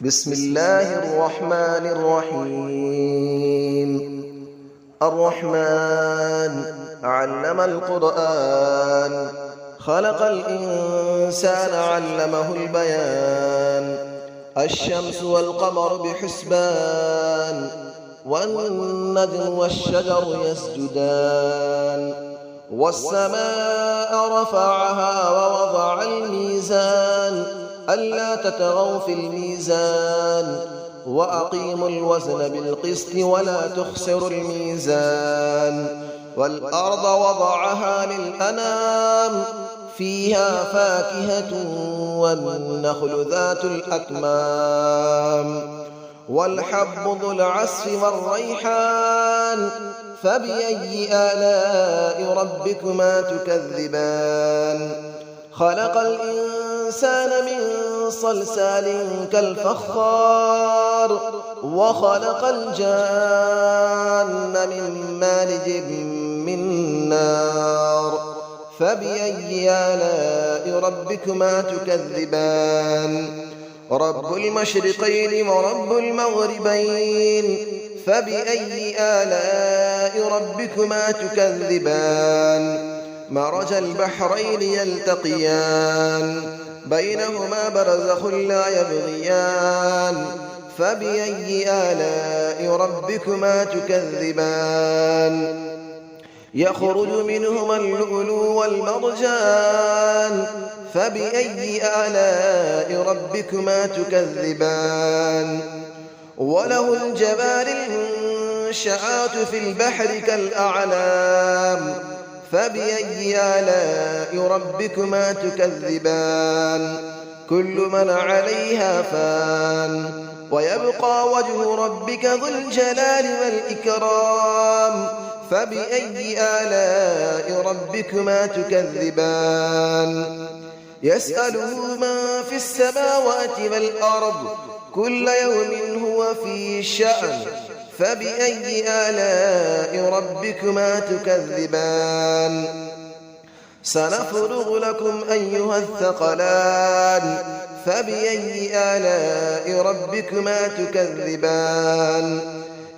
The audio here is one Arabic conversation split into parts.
بسم الله الرحمن الرحيم. الرحمن علم القرآن، خلق الإنسان علمه البيان. الشمس والقمر بحسبان، والنجم والشجر يسجدان. والسماء رفعها ووضع الميزان، ألا تطغوا في الميزان، وأقيموا الوزن بالقسط ولا تخسروا الميزان. والأرض وضعها للأنام، فيها فاكهة والنخل ذات الأكمام. والحب ذو العصف والريحان، فبأي آلاء ربكما تكذبان. خلق الإنسان من صلصال كالفخار، وخلق الجان من مارج من نار. فبأي آلاء ربكما تكذبان. رب المشرقين ورب المغربين، فبأي آلاء ربكما تكذبان. مرج البحرين يلتقيان، بينهما برزخ لا يبغيان. فبأي آلاء ربكما تكذبان. يخرج منهما اللؤلؤ والمرجان، فبأي آلاء ربكما تكذبان. وله الجوار المنشآت في البحر كالأعلام، فبأي آلاء ربكما تكذبان. كل من عليها فان، ويبقى وجه ربك ذو الجلال والإكرام. فبأي آلاء ربكما تكذبان. يسأله من في السماوات والأرض، كل يوم هو في شأن. فبأي آلاء ربكما تكذبان. سنفرغ لكم أيها الثقلان، فبأي آلاء ربكما تكذبان.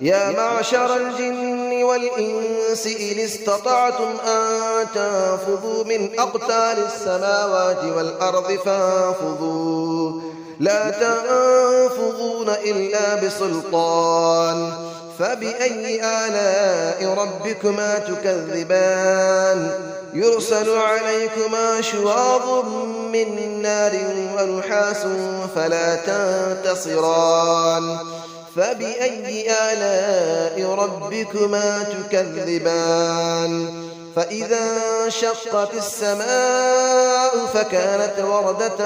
يا معشر الجن والإنس إن استطعتم أن تنفذوا من أقطار السماوات والأرض فانفذوا، لا تنفذون إلا بسلطان. فبأي آلاء ربكما تكذبان. يرسل عليكما شواظ من نار ونحاس فلا تنتصران. فبأي آلاء ربكما تكذبان. فإذا انشقت السماء فكانت وردة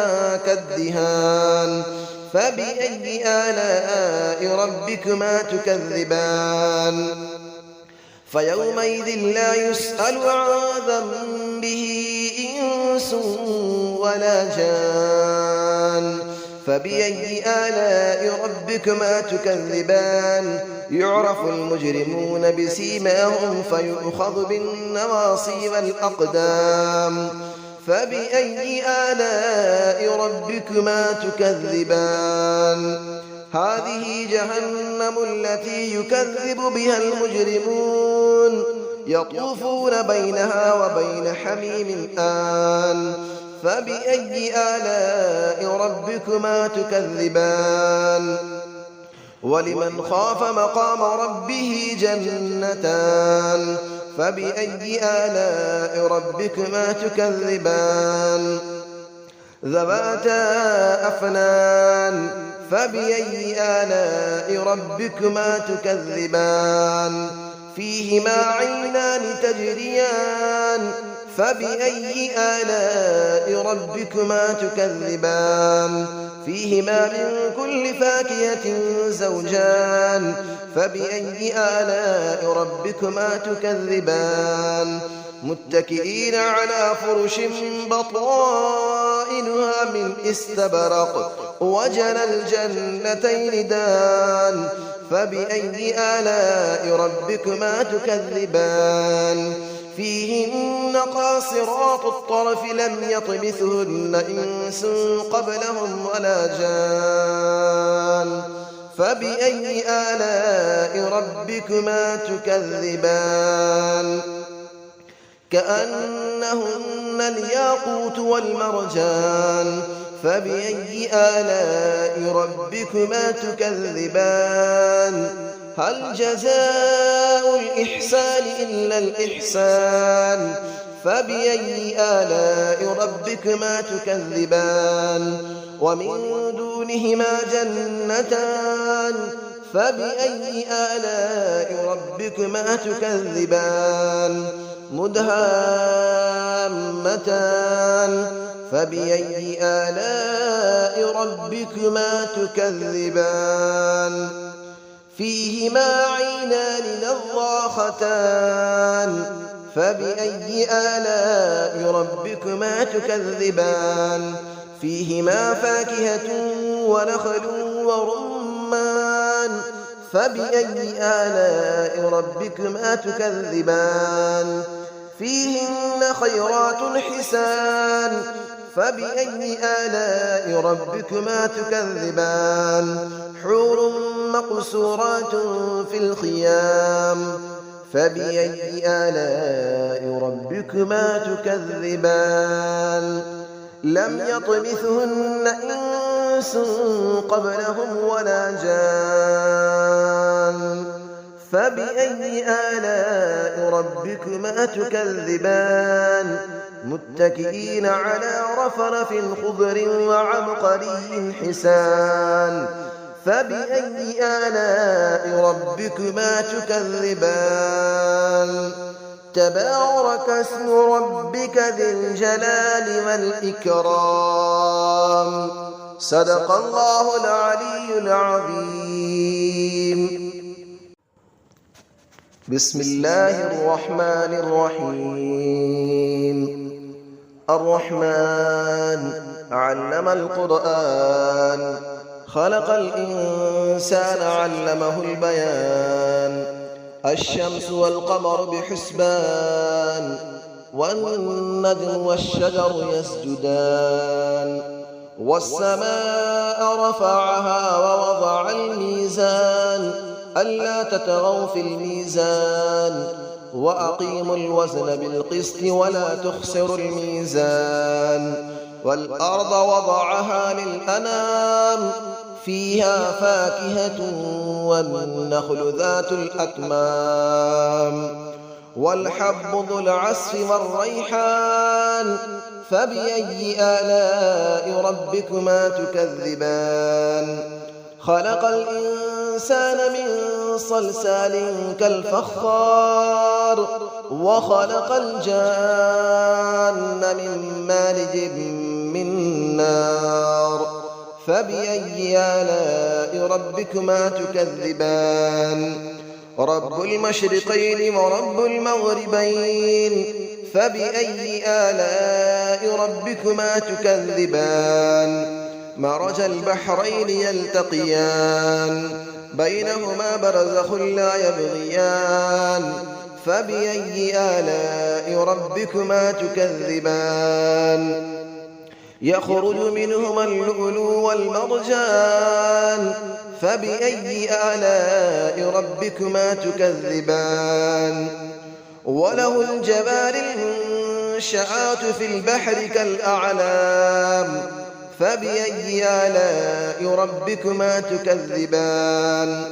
كالدهان. فبأي آلاء ربكما تكذبان. فيومئذ لا يسأل عن ذنبه إنس ولا جان. فبأي آلاء ربكما تكذبان. يعرف المجرمون بسيماهم فيؤخذ بالنواصي والأقدام. فبأي آلاء ربكما تكذبان. هذه جهنم التي يكذب بها المجرمون، يطوفون بينها وبين حميم آن. فبأي آلاء ربكما تكذبان. ولمن خاف مقام ربه جنتان. فبأي آلاء ربكما تكذبان. ذواتا أفنان. فبأي آلاء ربكما تكذبان. فيهما عينان تجريان. فبأي آلاء ربكما تكذبان. فيهما من كل فاكهة زوجان. فبأي آلاء ربكما تكذبان. متكئين على فرش بطائنها من استبرق، وجنى الجنتين دان. فبأي آلاء ربكما تكذبان. فيهن قاصرات الطرف لم يطمثهن إنس قبلهم ولا جان. فبأي آلاء ربكما تكذبان كأنهن الياقوت والمرجان فبأي آلاء ربكما تكذبان هل جزاء الإحسان إلا الإحسان فبأي آلاء ربكما تكذبان ومن دونهما جنتان فبأي آلاء ربكما تكذبان مدهامتان فبأي آلاء ربكما تكذبان فيهما عينان نضاختان فبأي آلاء ربكما تكذبان فيهما فاكهة ونخل ورمان فبأي آلاء ربكما تكذبان فيهن خيرات حسان فبأي آلاء ربكما تكذبان حور مقصورات في الخيام فبأي آلاء ربكما تكذبان لم يطمثهن إنس قبلهم ولا جان فبأي آلاء ربكما تكذبان متكئين على رفرف خضر وعبقري حسان فبأي آلاء ربكما تكذبان تبارك اسم ربك ذي الجلال والإكرام صدق الله العلي العظيم بسم الله الرحمن الرحيم الرحمن علم القرآن خلق الإنسان علمه البيان الشمس والقمر بحسبان والنجم والشجر يسجدان والسماء رفعها ووضع الميزان ألا تطغوا في الميزان وأقيموا الوزن بالقسط ولا تخسروا الميزان والأرض وضعها للأنام فيها فاكهة والنخل ذات الأكمام والحب ذو العصف والريحان فبأي آلاء ربكما تكذبان خلق الإنسان من صلصال كالفخار وخلق الجان من مارج من نار فبأي آلاء ربكما تكذبان رب المشرقين ورب المغربين فبأي آلاء ربكما تكذبان مرج البحرين يلتقيان بينهما برزخ لا يبغيان فبأي آلاء ربكما تكذبان يخرج منهما اللؤلؤ والمرجان فبأي آلاء ربكما تكذبان وله الجبال المنشآت في البحر كالأعلام فبأي آلاء ربكما تكذبان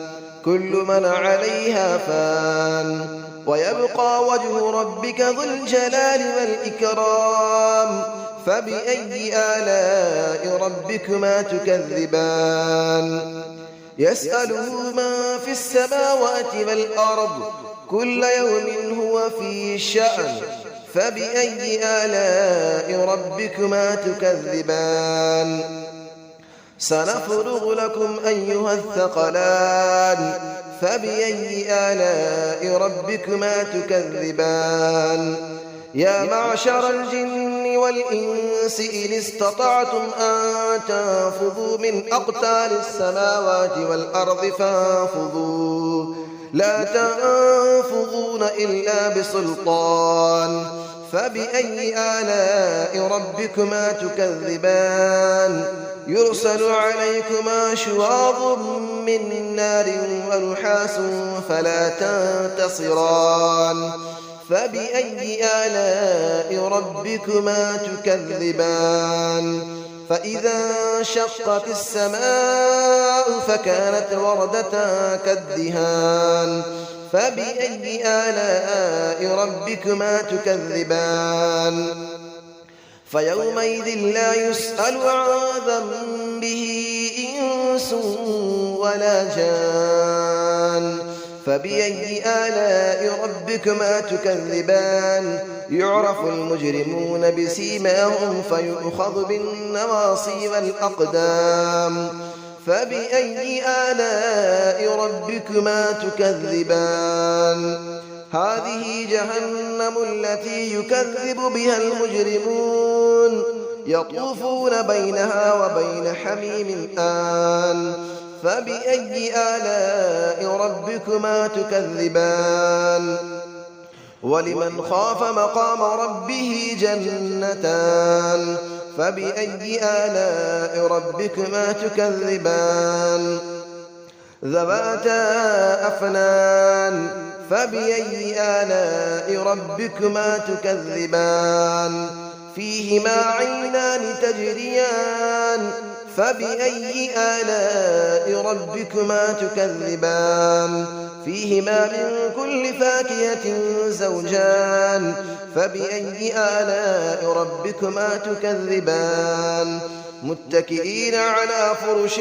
كل من عليها فان ويبقى وجه ربك ذو الجلال والإكرام فبأي آلاء ربكما تكذبان يسأله من في السماوات والأرض كل يوم هو في شأن فبأي آلاء ربكما تكذبان سنفرغ لكم أيها الثقلان فبأي آلاء ربكما تكذبان يا معشر الجن والإنس إن استطعتم أن تنفذوا من أقطار السماوات والأرض فانفذوا لا تنفذون إلا بسلطان فبأي آلاء ربكما تكذبان يرسل عليكما شواظ من نار ونحاس فلا تنتصران فبأي آلاء ربكما تكذبان فإذا انشقت السماء فكانت وردة كالدهان فبأي آلاء ربكما تكذبان فيومئذ لا يسأل عن ذنبه إنس ولا جان فبأي آلاء ربكما تكذبان يعرف المجرمون بسيماهم فيؤخذ بالنواصي والأقدام فبأي آلاء ربكما تكذبان هذه جهنم التي يكذب بها المجرمون يطوفون بينها وبين حميم آن فبأي آلاء ربكما تكذبان ولمن خاف مقام ربه جنتان فبأي آلاء ربكما تكذبان ذواتا أفنان فبأي آلاء ربكما تكذبان فيهما عينان تجريان فبأي آلاء ربكما تكذبان فيهما من كل فاكهة زوجان فبأي آلاء ربكما تكذبان متكئين على فرش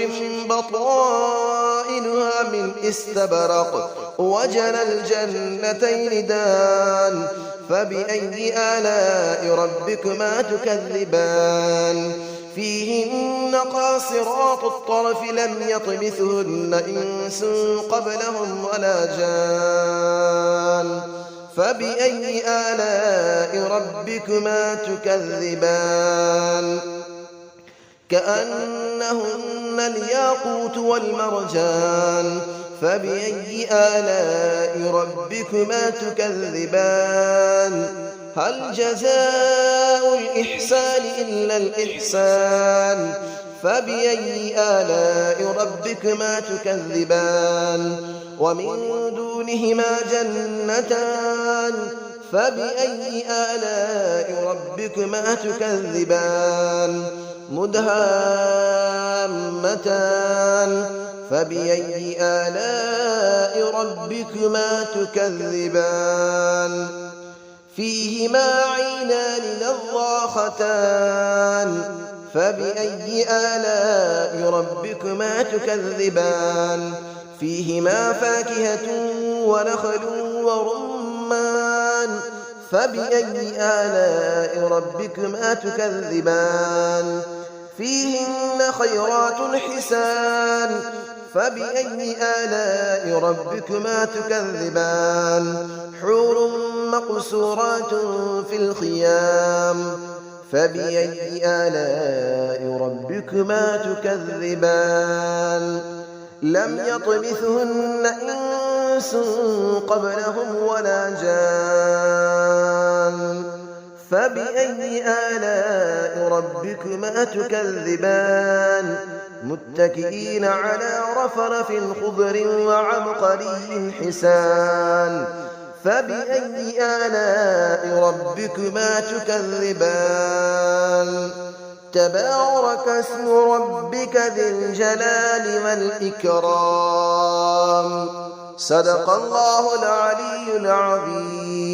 بطائنها من استبرق وجنى الجنتين دان فبأي آلاء ربكما تكذبان فيهن قاصرات الطرف لم يطمثهن إنس قبلهم ولا جان فبأي آلاء ربكما تكذبان كأنهن الياقوت والمرجان فبأي آلاء ربكما تكذبان هل جزاء الإحسان إلا الإحسان فبأي آلاء ربكما تكذبان ومن دونهما جنتان فبأي آلاء ربكما تكذبان مدهامتان فبأي آلاء ربكما تكذبان فيهما عينان نضاختان فبأي آلاء ربكما تكذبان فيهما فاكهة ونخل ورمان فبأي آلاء ربكما تكذبان فيهن خيرات حسان فبأي آلاء ربكما تكذبان حور مقصورات في الخيام فبأي آلاء ربكما تكذبان لم يطمثهن إنس قبلهم ولا جان فبأي آلاء ربكما تكذبان متكئين على رفرف خضر وعبقري حسان فبأي آلاء ربكما تكذبان تبارك اسم ربك ذي الجلال والإكرام صدق الله العلي العظيم.